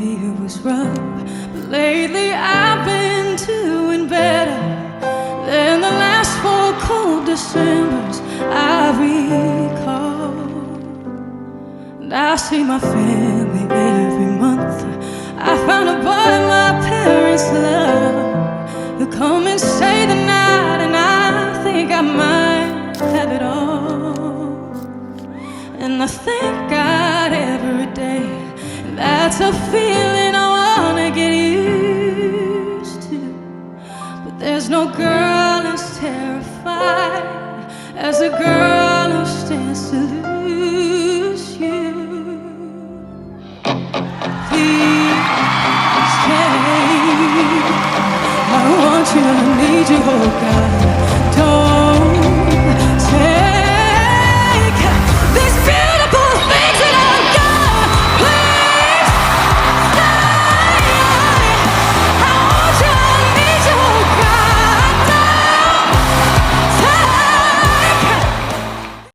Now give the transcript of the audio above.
year was rough, but lately I've been doing better than the last 4 cold Decembers I recall. And I see my family every month. I found a boy my parents love. He'll come and stay the night, and I think I might have it all. And I thank God every day. That's a feeling I wanna get used to. But there's no girl as terrified as a girl who stands to lose you. Please stay. I want you, I need you, oh God.